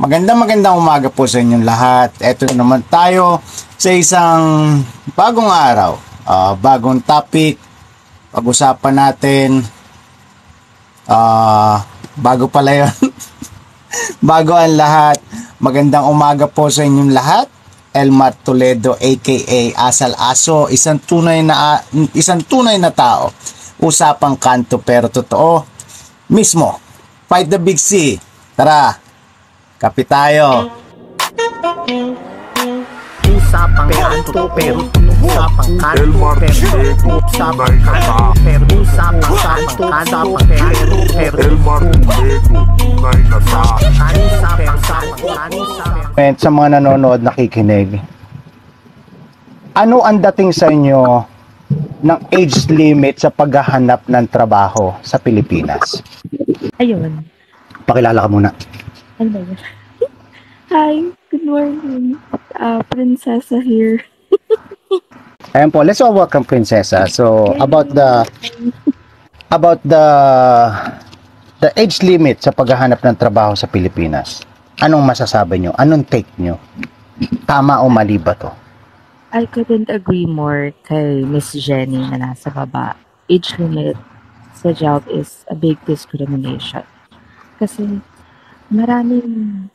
Magandang umaga po sa inyong lahat. Eto naman tayo sa isang bagong araw, bagong topic. Pag-usapan natin, bago pala yun, bago ang lahat. Magandang umaga po sa inyong lahat. Elmar Toledo aka Asal Aso, isang tunay na tao. Usapang kanto pero totoo mismo. Fight the Big C. Tara, kape tayo. Usapang kanto pero usapang kanto pero usapang kanto pero usapang kanto pero Elmar Toledo, tunay na tao. Sa mga nanonood, nakikinig, ano ang dating sa inyo ng age limit sa paghahanap ng trabaho sa Pilipinas? Ayun. Pakilala ka muna. Ano ba yun? Hi, good morning. Prinsesa here. Ayan po, let's all welcome Prinsesa. So, about the age limit sa paghahanap ng trabaho sa Pilipinas. Anong masasabi nyo? Anong take nyo? Tama o mali ba to? I couldn't agree more kay Miss Jenny na nasa baba. Age limit sa job is a big discrimination. Kasi maraming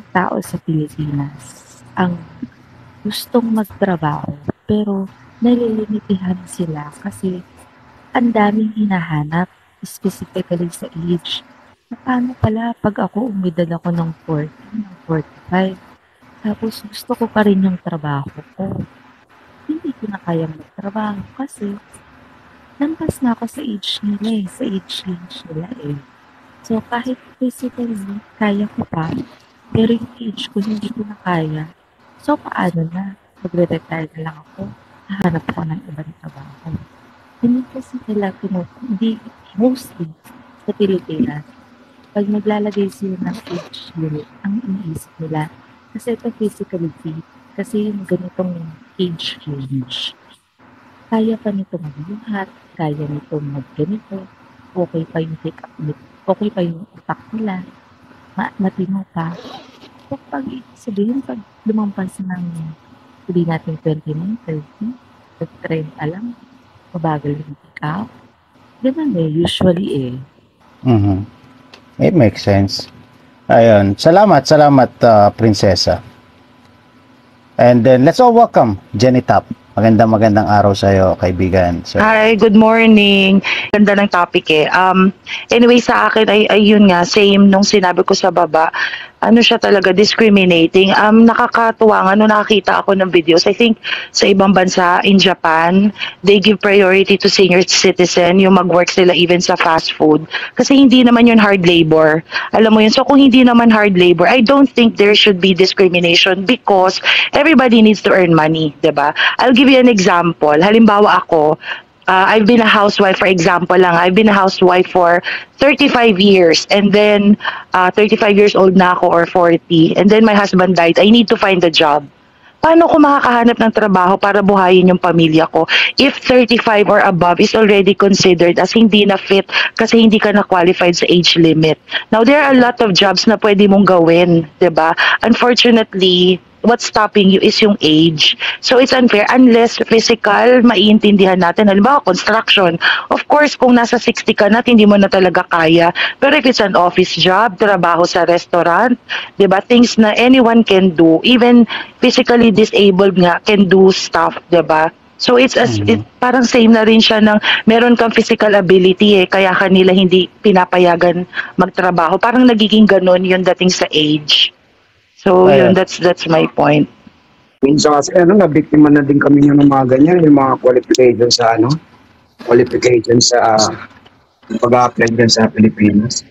tao sa Pilipinas ang gustong magtrabaho pero nalilimitihan sila kasi ang daming hinahanap, specifically sa age. Paano pala pag ako umidad ako ng 40, ng 45, tapos gusto ko pa rin yung trabaho ko. Hindi ko na kaya magtrabaho kasi lampas na ako sa age nila sa age range nila So kahit physically kaya ko pa, pero yung age ko hindi ko na kaya. So paano na? Magre-retire na lang ako, hahanap ako ng ibang trabaho. Hindi kasi nila hindi mostly sa Pilipinas. Pag naglalagay sila ng age limit, ang iniisip nila, kasi ito physically fit, kasi yung ganitong age range. Kaya pa nito magbuhat, kaya nito magganito, okay pa yung okay pa yung utak nila, matino pa. So, pag lumampas ng, hindi natin 29, 30, nag-trend alam, mabagal yung pick-up. Ganun usually Mm-hmm. It makes sense. Ayun. Salamat, Prinsesa. And then, let's all welcome Jenny Tap. Magandang araw sa iyo, kaibigan. So, Hi, good morning. Ganda ng topic Anyway, sa akin ay yun nga, same nung sinabi ko sa baba. Ano siya talaga, discriminating. Nakakatuwa nga, nung nakakita ako ng videos, I think sa ibang bansa, in Japan, they give priority to senior citizen, yung mag-work sila even sa fast food. Kasi hindi naman yun hard labor. Alam mo yun, so kung hindi naman hard labor, I don't think there should be discrimination because everybody needs to earn money, diba? I'll give you an example. Halimbawa ako, I've been a housewife, for example lang, I've been a housewife for 35 years and then 35 years old na ako or 40 and then my husband died. I need to find a job. Paano ko makakahanap ng trabaho para buhayin yung pamilya ko if 35 or above is already considered as hindi na fit kasi hindi ka na qualified sa age limit? Now, there are a lot of jobs na pwede mong gawin, diba? Unfortunately, what's stopping you is yung age. So it's unfair unless physical, maiintindihan natin. Halimbawa, construction. Of course, kung nasa 60 ka na, hindi mo na talaga kaya. Pero if it's an office job, trabaho sa restaurant, diba? Things na anyone can do, even physically disabled nga, can do stuff, diba? So it's parang same na rin siya ng meron kang physical ability kaya kanila hindi pinapayagan magtrabaho. Parang nagiging ganun yung dating sa age. So, yun, that's my point. Minsan kasi, nabiktima na din kami ng mga ganyan, yung mga qualifications sa pag-apply dyan sa Pilipinas.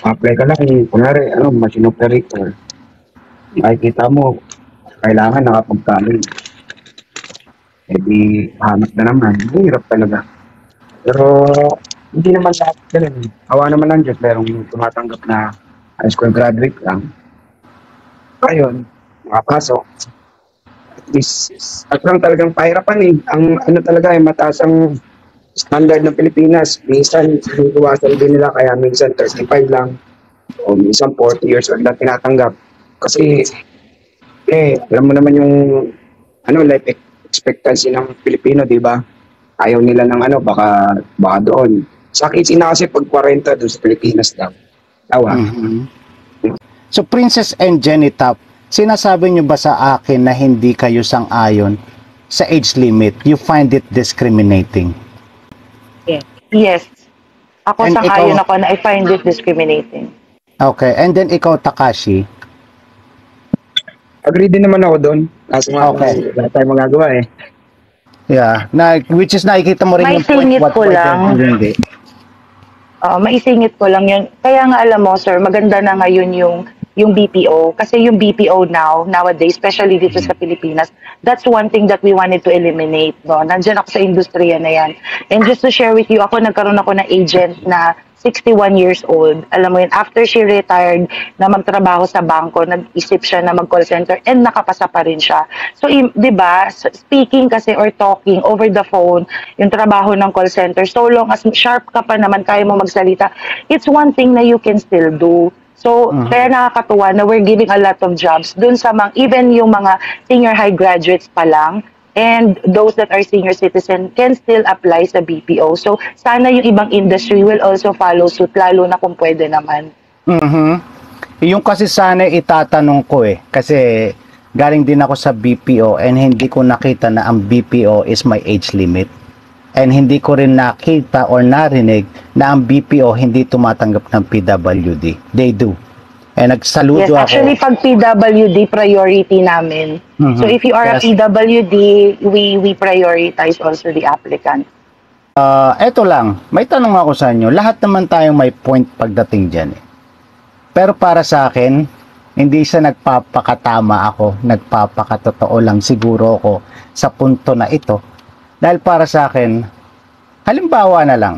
Apply ka lang, kunwari, machine operator. Makikita mo, kailangan nakapag-college. Di, hanap na naman. Hirap talaga. Pero, hindi naman lahat ganun. Hawa naman lang Diyos, merong tumatanggap na high school graduate lang. Ayun, makapasok. At lang talagang pahirapan Ang talaga mataas ang standard ng Pilipinas. Minsan, iwasan din nila kaya minsan 35 lang. O minsan 40 years old na tinatanggap. Kasi, alam mo naman yung life expectancy ng Pilipino, di ba? Ayaw nila ng baka doon. Sa akin, sina kasi pag 40 doon sa Pilipinas daw. Tawa. So, Princess and Jenny Top, sinasabi nyo ba sa akin na hindi kayo sang-ayon sa age limit? You find it discriminating? Yes. Ako And sang-ayon ikaw- ako na I find it discriminating. Okay, and then ikaw, Takashi? Agree din naman ako doon. Kaso nga, Okay. wala tayong magagawa eh. Yeah, which is nakikita mo rin May yung point, singit what ko point lang. and hindi. Maisingit ko lang yun. Kaya nga alam mo, sir, maganda na ngayon yung BPO. Kasi yung BPO nowadays, especially dito sa Pilipinas, that's one thing that we wanted to eliminate. No? Nandiyan ako sa industriya na yan. And just to share with you, nagkaroon ako ng agent na 61 years old. Alam mo yun, after she retired na magtrabaho sa bangko, nag-isip siya na mag-call center and nakapasa pa rin siya. So, di ba, speaking kasi or talking over the phone, yung trabaho ng call center, so long as sharp ka pa naman, kaya mo magsalita, it's one thing na you can still do. So, kaya nakakatuwa na we're giving a lot of jobs dun sa even yung mga senior high graduates pa lang, and those that are senior citizen can still apply sa BPO. So, sana yung ibang industry will also follow suit, lalo na kung pwede naman. Yung kasi sana itatanong ko kasi galing din ako sa BPO and hindi ko nakita na ang BPO is my age limit. And hindi ko rin nakita or narinig na ang BPO hindi tumatanggap ng PWD. They do. And nagsaludo Yes, actually, ako. pag PWD, priority namin. So, if you are Yes. a PWD, we prioritize also the applicant. Eto lang, may tanong ako sa inyo. Lahat naman tayong may point pagdating dyan Pero para sa akin, hindi siya nagpapakatama ako, nagpapakatotoo lang siguro ako sa punto na ito. Dahil para sa akin, halimbawa na lang,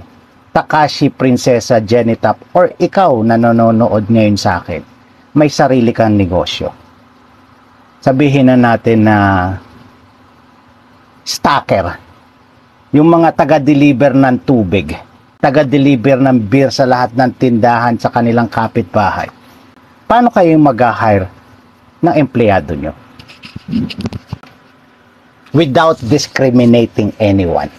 Takashi, Prinsesa, Jenny Top, or ikaw na nanonood ngayon sa akin, may sarili kang negosyo. Sabihin na natin na stacker, yung mga taga-deliver ng tubig, taga-deliver ng beer sa lahat ng tindahan sa kanilang kapitbahay. Paano kayo mag-hire ng empleyado nyo? Without discriminating anyone.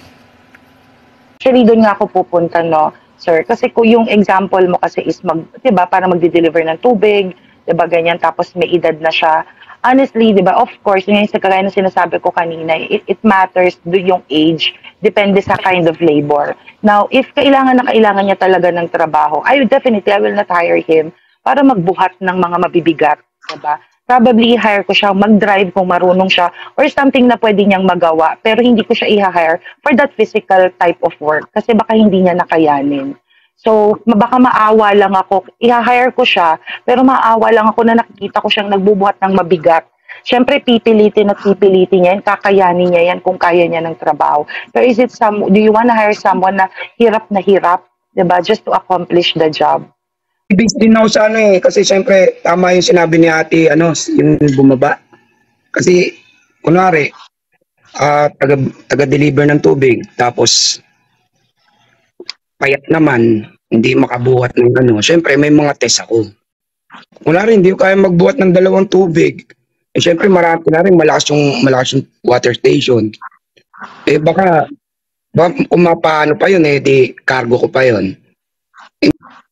Actually, doon nga ako pupunta, no, sir. Kasi kung yung example mo kasi is diba, para magde-deliver ng tubig, diba, ganyan, tapos may edad na siya. Honestly, diba, of course, yun yung sa kagaya na sinasabi ko kanina, it matters yung age, depende sa kind of labor. Now, if kailangan niya talaga ng trabaho, I will not hire him para magbuhat ng mga mabibigat, diba? Probably i-hire ko siya, mag-drive kung marunong siya, or something na pwede niyang magawa, pero hindi ko siya i-hire for that physical type of work, kasi baka hindi niya nakayanin. So, baka maawa lang ako, i-hire ko siya, pero maawa lang ako na nakikita ko siyang nagbubuhat ng mabigat. Siyempre, pipilitin niya yan, kakayanin niya yan kung kaya niya ng trabaho. Pero do you wanna hire someone na hirap, diba, just to accomplish the job? Ibig din ako sa kasi syempre tama yung sinabi ni ate, yung bumaba. Kasi, kunwari, taga-deliver ng tubig, tapos payat naman, hindi makabuhat ng syempre may mga test ako. Kunwari, hindi ko kaya magbuhat ng 2 tubig. Syempre marami na rin malakas yung water station. Baka kung mapaano pa yun, di cargo ko pa yun.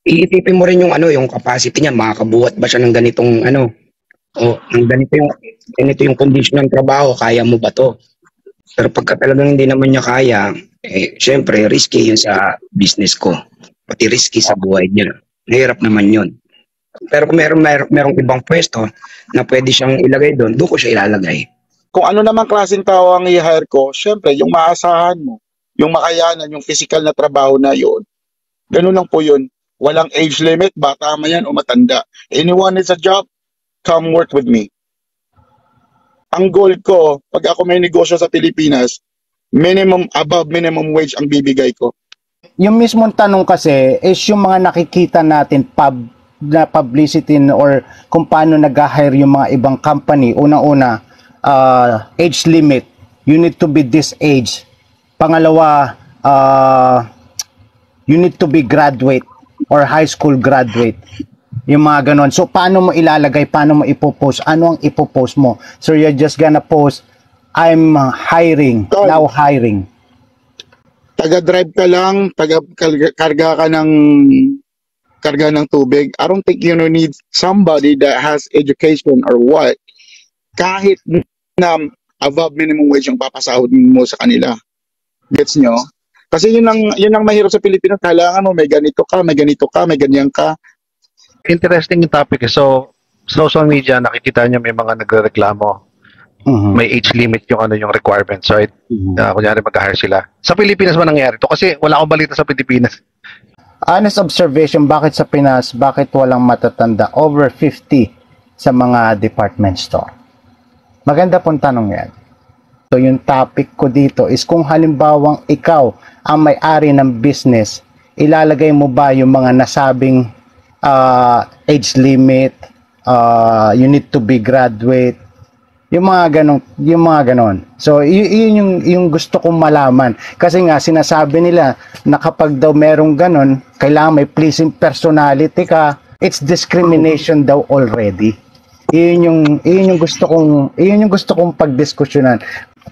Iisipin mo rin yung capacity niya, makakabuhat ba siya ng ganitong o ng ganito yung condition ng trabaho, kaya mo ba to? Pero pagka talagang hindi naman niya kaya, syempre risky yun sa business ko, pati risky sa buhay niya. Mahirap naman yun. Pero kung merong ibang pwesto na pwede siyang ilagay doon ko siya ilalagay. Kung ano naman klaseng tao ang i-hire ko, syempre yung maasahan mo, yung makayanan, yung physical na trabaho na yun. Ganun lang po yun. Walang age limit, bata man yan o matanda. Anyone needs a job, come work with me. Ang goal ko, pag ako may negosyo sa Pilipinas, above minimum wage ang bibigay ko. Yung mismong tanong kasi is yung mga nakikita natin na publicity or kung paano nag-hire yung mga ibang company. Una-una, age limit. You need to be this age. Pangalawa, you need to be graduate or high school graduate. Yung mga ganon. So, paano mo ilalagay? Paano mo ipopost? Ano ang ipopost mo? So, you're just gonna post, I'm hiring. Tol. Now hiring. Taga-drive ka lang, karga ng tubig. I don't think you need somebody that has education or what. Kahit na above minimum wage yung papasahod mo sa kanila. Gets nyo? Kasi yun ang mahirap sa Pilipinas. Kailangan mo may ganito ka, may ganito ka, may ganyan ka. Interesting yung topic. So, social media, nakikita niyo may mga nagrereklamo. May age limit yung yung requirements, right? Kunyari mag-hire sila. Sa Pilipinas ba nangyari to? Kasi wala akong balita sa Pilipinas. Honest observation, bakit sa Pinas, bakit walang matatanda over 50 sa mga department store? Maganda pong tanong yan. So yung topic ko dito is kung halimbawang ikaw ang may-ari ng business, ilalagay mo ba yung mga nasabing age limit, you need to be graduate, yung mga ganon. So yun yung gusto kong malaman. Kasi nga sinasabi nila na kapag daw merong ganon, kailangan may pleasing personality ka. It's discrimination daw already. Yun yung gusto kong pagdiskusyonan.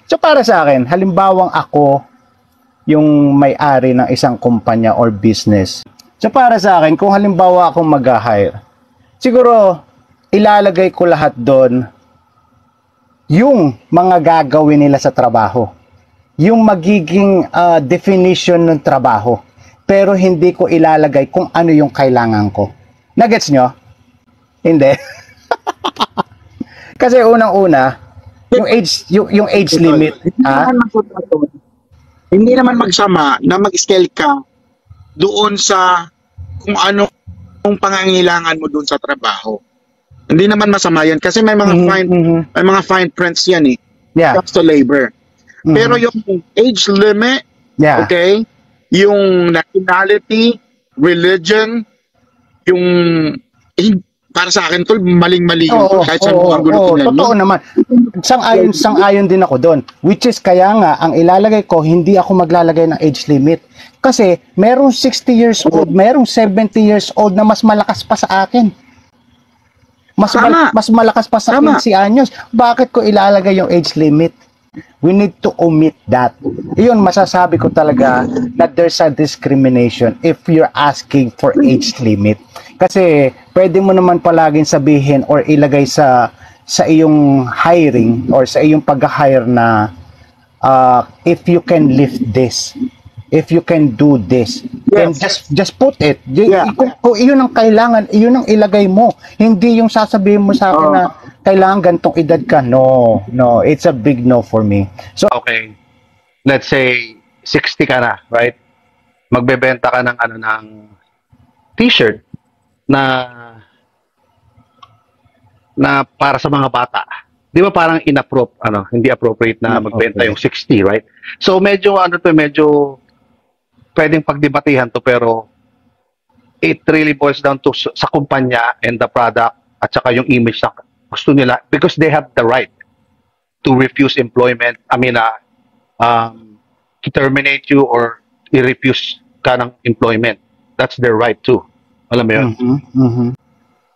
So para sa akin, halimbawang ako yung may-ari ng isang kumpanya or business. So para sa akin, kung halimbawa akong mag-hire, siguro ilalagay ko lahat doon yung mga gagawin nila sa trabaho. Yung magiging definition ng trabaho. Pero hindi ko ilalagay kung ano yung kailangan ko. Nagets nyo? Hindi. Kasi unang-una, yung age limit, Hindi naman magsama na mag-scale ka doon sa kung ano yung pangangailangan mo doon sa trabaho. Hindi naman masama yan kasi may mga may mga fine prints yan eh. Yeah. Comes to labor. Pero yung age limit, Yeah. okay? Yung nationality, religion, yung para sa akin tol maling-mali yun. Kahit saan mo ang gunutin totoo naman. Sang-ayon din ako doon. Which is kaya nga ang ilalagay ko, hindi ako maglalagay ng age limit. Kasi merong 60 years old, merong 70 years old na mas malakas pa sa akin. Mas malakas pa sa 15 anyos. Bakit ko ilalagay yung age limit? We need to omit that. Iyon, masasabi ko talaga na there's a discrimination if you're asking for age limit. Kasi pwede mo naman palaging sabihin or ilagay sa iyong hiring or sa iyong pag-hire na if you can lift this, if you can do this, then just put it. Kung iyon ang kailangan, iyon ang ilagay mo. Hindi yung sasabihin mo sa akin na kailangan gantong edad ka. No, it's a big no for me. So Okay. Let's say 60 ka na, right? Magbebenta ka ng ng t-shirt na para sa mga bata. Di ba parang hindi appropriate na magbenta yung 60, right? So medyo medyo pwedeng pagdebatihan to, pero it really boils down to sa kumpanya and the product at saka yung image na gusto nila, because they have the right to refuse employment. To terminate you or i-refuse ka ng employment. That's their right too. Alam mo yun?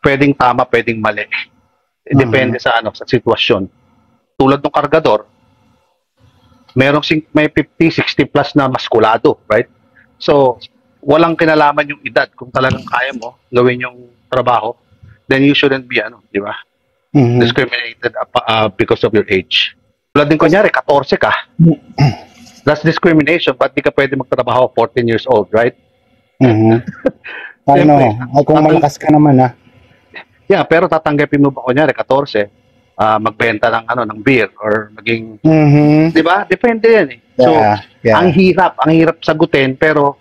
Pwedeng tama, pwedeng mali. Depende sa sitwasyon. Tulad ng kargador, may 50, 60 plus na maskulado, right? So, walang kinalaman yung edad. Kung talagang kaya mo gawin yung trabaho, then you shouldn't be, di ba? Discriminated because of your age. Tulad din kunyari, 14 ka. That's discrimination. Ba't di ka pwede magtrabaho 14 years old, right? Kung malakas ka naman, Yeah, pero tatanggapin mo ba kunyari 14, magbenta ng beer or maging, di ba? Depende yan eh. So, ang hirap sagutin, pero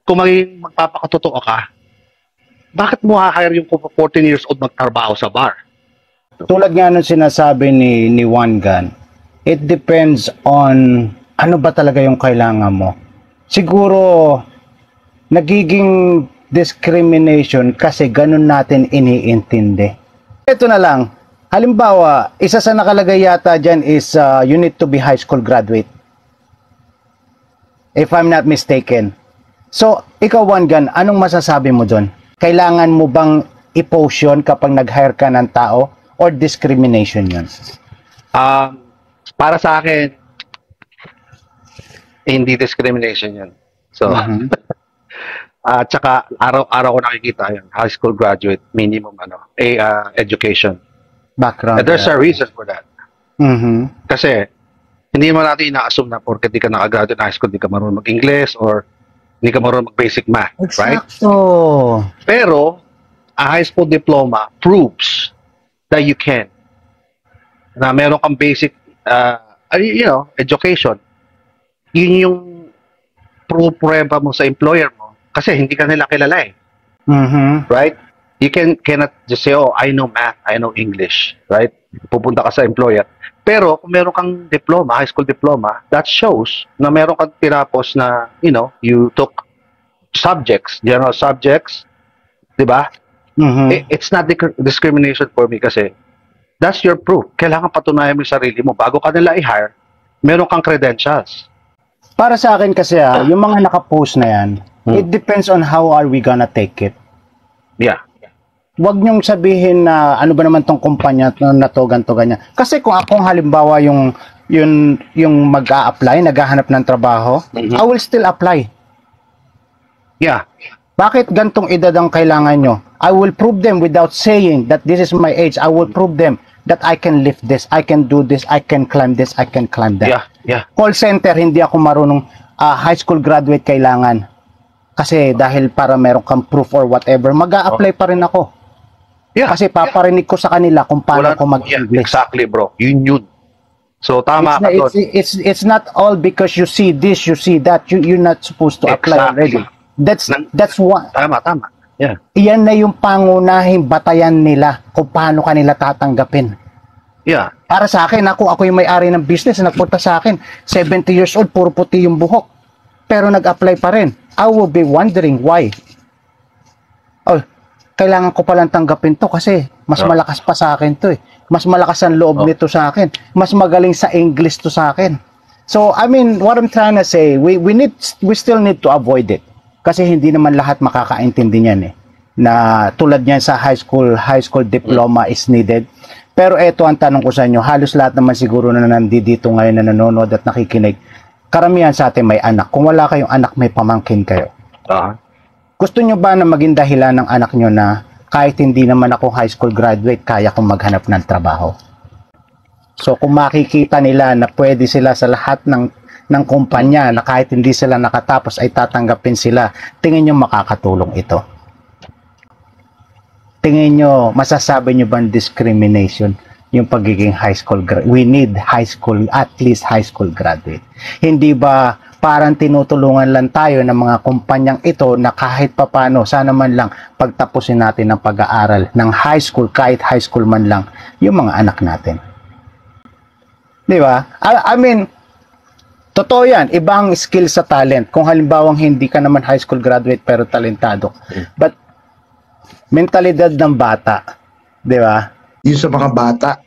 kung magpapakatotoo ka, bakit mo ha-hire yung 14 years old magtrabaho sa bar? Tulad nga nung sinasabi ni Juan Gan, it depends on ano ba talaga yung kailangan mo. Siguro, nagiging discrimination kasi ganun natin iniintindi. Ito na lang, halimbawa, isa sa nakalagay yata dyan is you need to be high school graduate. If I'm not mistaken. So, ikaw Juan Gan, anong masasabi mo dyan? Kailangan mo bang i-post yun kapag nag-hire ka ng tao or discrimination yun? Para sa akin, hindi discrimination yun. So, tsaka araw-araw ko nakikita yun, high school graduate, minimum education. Background. And there's a reason for that. Mhm. Kasi, hindi naman natin ina-assume na porke di ka nakagraduate ng high school, di ka marunong mag-English or hindi ka marunong mag-basic math, right? Exacto. Pero, a high school diploma proves that you can. Na meron kang basic, education. Yun yung prueba mo sa employer mo. Kasi hindi ka nila kilala eh. Mhm. Right? You cannot just say, oh, I know math, I know English. Right? Pupunta ka sa employer. Pero, kung meron kang diploma, high school diploma, that shows na meron kang tinapos na, you took subjects, general subjects, di ba? Mhm. It's not discrimination for me kasi that's your proof. Kailangan patunayan mo yung sarili mo. Bago ka nila i-hire, meron kang credentials. Para sa akin kasi yung mga nakapost na yan, it depends on how are we gonna take it. Yeah. Huwag niyong sabihin na ano ba naman tong kumpanya na to, ganito, ganyan. Kasi kung akong halimbawa yung mag-a-apply, naghahanap ng trabaho, I will still apply. Yeah. Bakit gantong edad ang kailangan nyo? I will prove them without saying that this is my age. I will prove them that I can lift this, I can do this, I can climb this, I can climb that. Yeah. Yeah. Call center, hindi ako marunong. High school graduate kailangan. Kasi dahil para meron kang proof or whatever, mag-a-apply pa rin ako. Yeah. Kasi paparinig ko sa kanila kung paano ko mag-English. Exactly, bro. Yun. So, tama ka doon. It's not all because you see this, you see that. You're not supposed to apply already. That's one. Tama. Yeah. Iyan na yung pangunahing batayan nila kung paano kanila tatanggapin. Yeah. Para sa akin, ako yung may-ari ng business, nagpunta sa akin, 70 years old, puro puti yung buhok. Pero nag-apply pa rin. I will be wondering why. Oh, kailangan ko palang tanggapin to kasi mas malakas pa sa akin to eh. Mas malakas ang loob nito sa akin. Mas magaling sa English to sa akin. So, I mean, what I'm trying to say, we still need to avoid it. Kasi hindi naman lahat makakaintindi niyan eh. Na tulad niyan sa high school diploma is needed. Pero eto ang tanong ko sa inyo, halos lahat naman siguro na nandito ngayon na nanonood at nakikinig, karamihan sa atin may anak. Kung wala kayong anak, may pamangkin kayo. Gusto nyo ba na maging dahilan ng anak nyo na kahit hindi naman ako high school graduate, kaya kong maghanap ng trabaho? So kung makikita nila na pwede sila sa lahat ng kumpanya na kahit hindi sila nakatapos ay tatanggapin sila, tingin nyo makakatulong ito? Tingin nyo, masasabi nyo bang discrimination yung pagiging high school graduate? We need at least high school graduate. Hindi ba parang tinutulungan lang tayo ng mga kumpanyang ito na kahit papano, sana man lang pagtapusin natin ang pag-aaral ng high school, kahit high school man lang, yung mga anak natin. Di ba? I mean, totoo yan, ibang skill sa talent. Kung halimbawang hindi ka naman high school graduate pero talentado. But, mentalidad ng bata, di ba? Yung sa mga bata,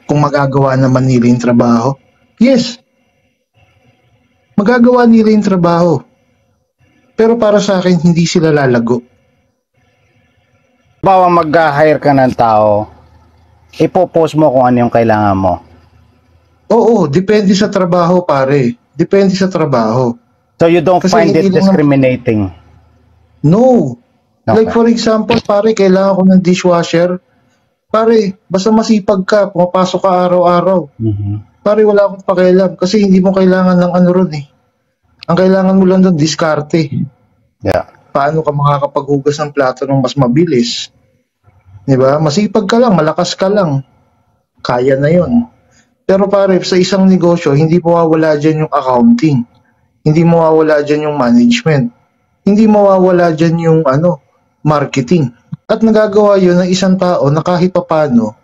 kung magagawa naman nila yung trabaho, yes, magagawa nila yung trabaho. Pero para sa akin, hindi sila lalago. Bawa mag-hire ka ng tao, ipopost mo kung ano yung kailangan mo. Oo, depende sa trabaho, pare. Depende sa trabaho. So you don't Kasi find it hindi lang discriminating? No. Okay. Like for example, pare, kailangan ko ng dishwasher. Pare, basta masipag ka, pumapasok ka araw-araw. Pare, wala akong pakialam kasi hindi mo kailangan ng ano ron eh. Ang kailangan mo lang doon, diskarte. Yeah. Paano ka makakapaghugas ng plato ng mas mabilis? Diba? Masipag ka lang, malakas ka lang. Kaya na yon. Pero pare, sa isang negosyo, hindi mawawala dyan yung accounting. Hindi mawawala dyan yung management. Hindi mawawala dyan yung marketing. At nagagawa yun ng isang tao na kahit papano,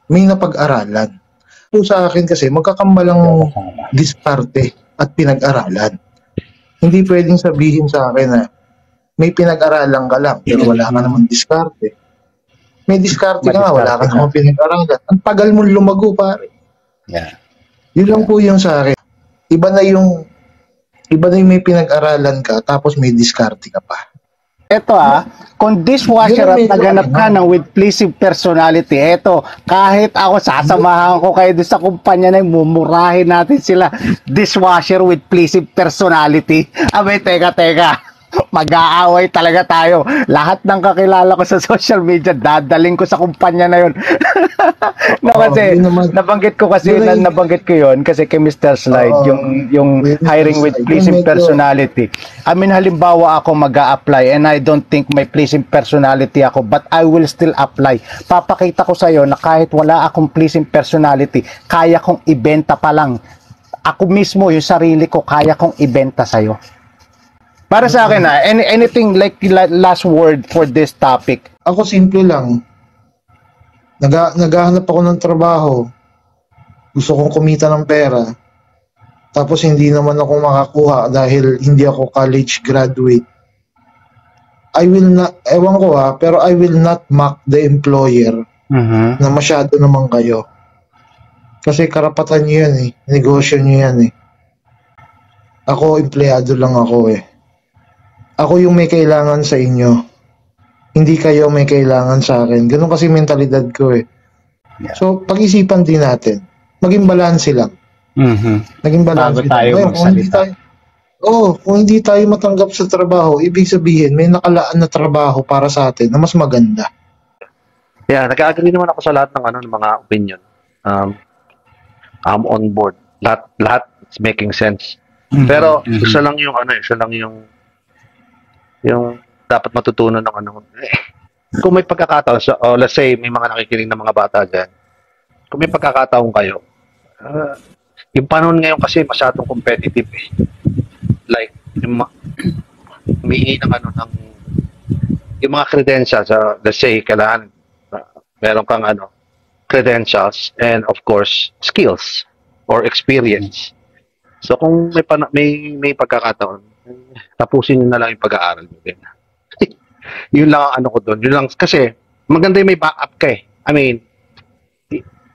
may napag-aralan. So sa akin kasi, magkakambalang diskarte at pinag-aralan. Hindi pwedeng sabihin sa akin na may pinag-aralan ka lang, pero wala ka naman diskarte. May diskarte ka nga, wala ka naman pinag-aralan. Ang tagal mong lumago, pare. Yeah. Yun lang po yung sa akin. Iba na yung may pinag-aralan ka, tapos may diskarte ka pa. Eto kung dishwasher Yun ang at medyo naghanap ka ano. ng with pleasing personality, eto, kahit ako sasamahan ko kayo doon sa kumpanya na yun, mumurahin natin sila. Dishwasher with pleasing personality. Abay, teka. Mag-aaway talaga tayo. Lahat ng kakilala ko sa social media, dadaling ko sa kumpanya na yun. No, kasi, yun naman. nabanggit ko kasi, Yun ay- nabanggit ko yun kasi kay Mr. Slide, Oo. yung With Mr. hiring with Slide. pleasing Yun medyo- personality. I mean, halimbawa ako mag-a-apply and I don't think may pleasing personality ako, but I will still apply. Papakita ko sa'yo na kahit wala akong pleasing personality, kaya kong ibenta pa lang. Ako mismo, yung sarili ko, kaya kong ibenta sa'yo. Para sa akin anything like last word for this topic. Ako simple lang. Naghahanap ako ng trabaho. Gusto kong kumita ng pera. Tapos hindi naman ako makakuha dahil hindi ako college graduate. I will not, ewan ko pero I will not mock the employer na masyado naman kayo. Kasi karapatan nyo yan negosyo nyo yan Ako, empleyado lang ako Ako yung may kailangan sa inyo. Hindi kayo may kailangan sa akin. Ganun kasi mentalidad ko Yeah. So, pag-isipan din natin. Maging balanse lang. Maging balanse Bago tayo lang. magsalita. Kung hindi tayo matanggap sa trabaho, ibig sabihin, may nakalaan na trabaho para sa atin na mas maganda. Yeah, nag-agree naman ako sa lahat ng ng mga opinion. I'm on board. Lahat is making sense. Pero isa lang yung yung dapat matutunan ng kung may pagkakataon let's say may mga nakikinig na mga bata diyan. Kung may pagkakataon kayo, yung panahon ngayon kasi masyadong competitive Like humihingi ng yung mga credentials, let's say kailangan meron kang credentials and of course skills or experience. So kung may pagkakataon, tapusin niyo na lang yung pag-aaral niyo din. Yun lang ang ko doon. Yun lang kasi maganda yung may backup ka I mean,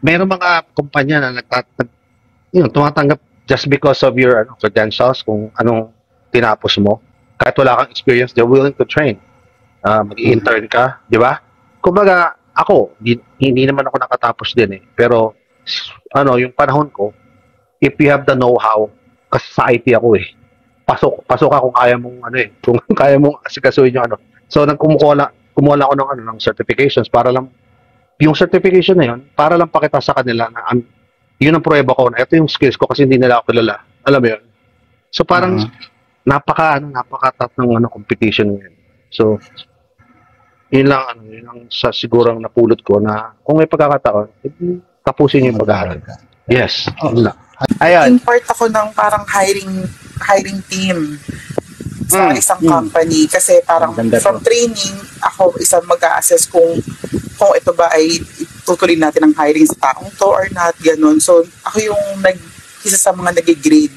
meron mga kumpanya na tumatanggap just because of your credentials, kung anong tinapos mo. Kahit wala kang experience, they're willing to train. Mag-intern ka, di ba? Kumbaga, ako, hindi naman ako nakatapos din Pero, yung panahon ko, if you have the know-how, kasi sa IT ako pasok ka kung kaya mong kung kaya mong asikasuhin yung So, kumuha lang ako ng certifications para lang, yung certification na yun, para lang pakita sa kanila na yun ang prueba ko na ito yung skills ko kasi hindi nila ako kilala. Alam mo yun? So, parang napaka-tough ng competition ngayon. So, yun lang sa sigurang napulot ko na kung may pagkakataon, tapusin yung pag-aaral. Yes. Ayan. Part ako ng parang hiring team sa isang company kasi parang from training ako isang mag-a-assess kung ito ba ay tutuloy natin ang hiring sa taong to or not, ganun. So ako yung isa sa mga nag-grade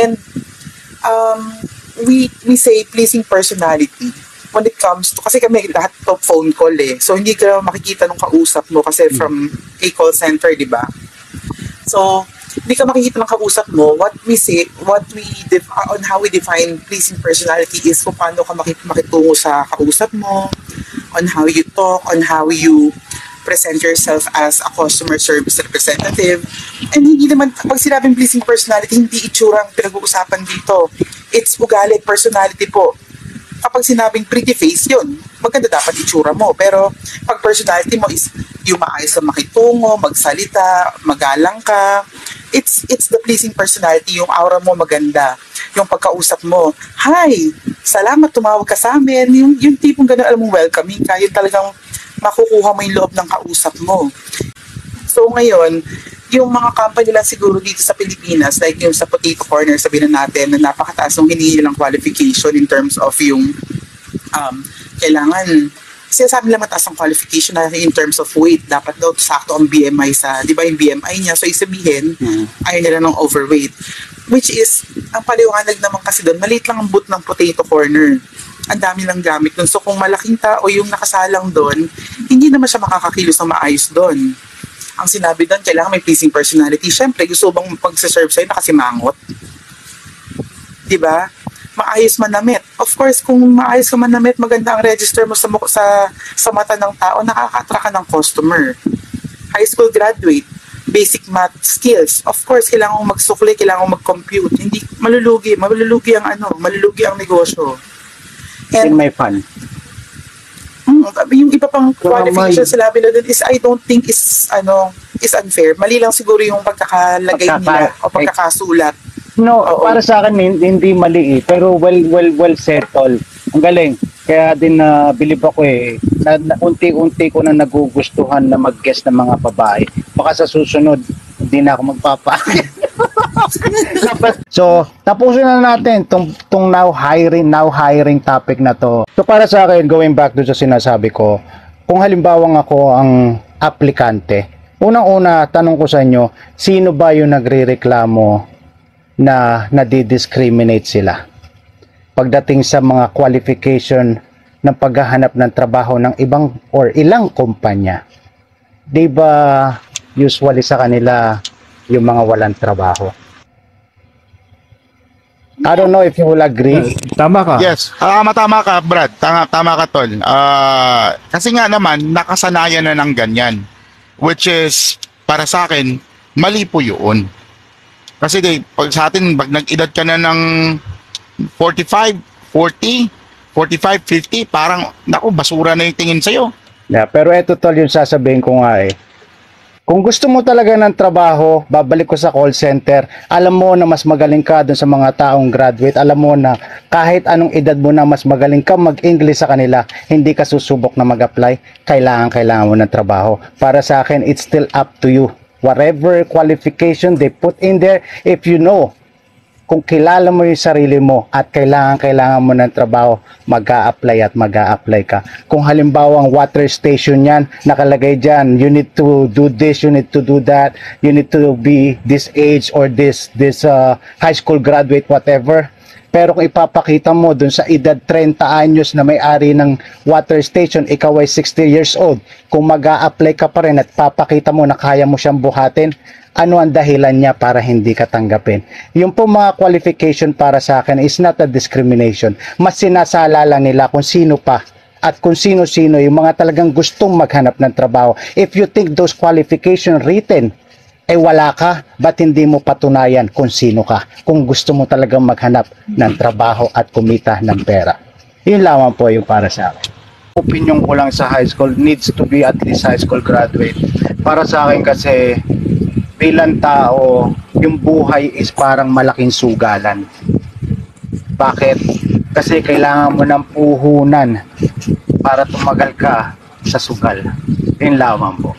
and we say pleasing personality when it comes to, kasi kami lahat to phone call so hindi ka makikita nung kausap mo kasi from a call center, di ba? So hindi ka makikita ng kausap mo. What we say, on how we define pleasing personality is kung paano ka makitungo sa kausap mo, on how you talk, on how you present yourself as a customer service representative. And hindi naman, pag sinabing pleasing personality, hindi itsurang pinag-uusapan dito. It's ugali, personality po. Kapag sinabing pretty face, yun, maganda dapat itsura mo. Pero pag personality mo is yung maayos ka makitungo, magsalita, magalang ka, it's the pleasing personality, yung aura mo maganda, yung pagkausap mo, hi, salamat tumawag ka sa amin, yung tipong gano'n, alam mo, welcoming ka, yun talagang makukuha mo yung loob ng kausap mo. So ngayon, yung mga company lang siguro dito sa Pilipinas, like yung sa Potato Corner, sabihin na natin na napakataas ng hinihingi ng qualification in terms of yung kailangan, sinasabi nila mataas ang qualification na in terms of weight, dapat daw sakto ang BMI di ba yung BMI niya, so isabihin, ayaw nila ng overweight. Which is, ang paliwanag naman kasi doon, maliit lang ang boot ng Potato Corner. Ang dami lang gamit doon. So kung malaking tao yung nakasalang doon, hindi naman siya makakakilos na maayos doon. Ang sinabi doon, kailangan may pleasing personality. Siyempre, gusto bang pag-serve sa'yo nakasimangot? Diba? maayos manamit. Of course, kung maayos ka manamit, maganda ang register mo sa mata ng tao, nakaka-attract ka ng customer. High school graduate, basic math skills. Of course, kailangan mong magsukli, kailangan mong mag-compute. Hindi malulugi ang negosyo. Still may fun. Yung iba pang qualification sila doon is I don't think is unfair. Mali lang siguro yung pagkakalagay nila o pagkakasulat. No, Oo. para sa akin hindi mali pero well settled. Ang galing. Kaya din bilib ako na unti-unti ko na nagugustuhan na mag-guest ng mga babae. Baka sa susunod hindi na ako magpapakit. So, tapusin na natin tong now hiring topic na to. So para sa akin, going back to sa sinasabi ko, kung halimbawa ako ang aplikante, unang-una tanong ko sa inyo, sino ba yung nagrereklamo na nadidiscriminate sila pagdating sa mga qualification ng paghahanap ng trabaho ng ibang or ilang kumpanya? Di ba usually sa kanila yung mga walang trabaho? I don't know if you will agree. Tama ka. Yes, tama ka, Brad. Tama ka, Tol. Kasi nga naman, nakasanayan na ng ganyan. Which is, para sa akin, mali po yun. Kasi pag sa atin, pag nag-edad ka na ng 45, 40, 45, 50, parang, naku, basura na yung tingin sa'yo. Yeah, pero eto Tol, yung sasabihin ko nga kung gusto mo talaga ng trabaho, babalik ko sa call center, alam mo na mas magaling ka dun sa mga taong graduate, alam mo na kahit anong edad mo na mas magaling ka mag-English sa kanila, hindi ka susubok na mag-apply, kailangan mo ng trabaho. Para sa akin, it's still up to you. Whatever qualification they put in there, if you know, kung kilala mo yung sarili mo at kailangan mo ng trabaho, mag-a-apply at mag-a-apply ka. Kung halimbawa ang water station yan, nakalagay dyan, you need to do this, you need to do that, you need to be this age or this high school graduate, whatever. Pero kung ipapakita mo dun sa edad 30 anyos na may-ari ng water station, ikaw ay 60 years old, kung mag-a-apply ka pa rin at papakita mo na kaya mo siyang buhatin, ano ang dahilan niya para hindi ka tanggapin? Yung po mga qualification para sa akin is not a discrimination. Mas sinasala lang nila kung sino pa at kung sino-sino yung mga talagang gustong maghanap ng trabaho. If you think those qualification written, wala ka, ba't hindi mo patunayan kung sino ka? Kung gusto mo talagang maghanap ng trabaho at kumita ng pera. Yun lamang po yung para sa akin. Opinion ko lang sa high school, needs to be at least high school graduate. Para sa akin kasi, bilang tao, yung buhay is parang malaking sugalan. Bakit? Kasi kailangan mo ng puhunan para tumagal ka sa sugal. Yun lamang po.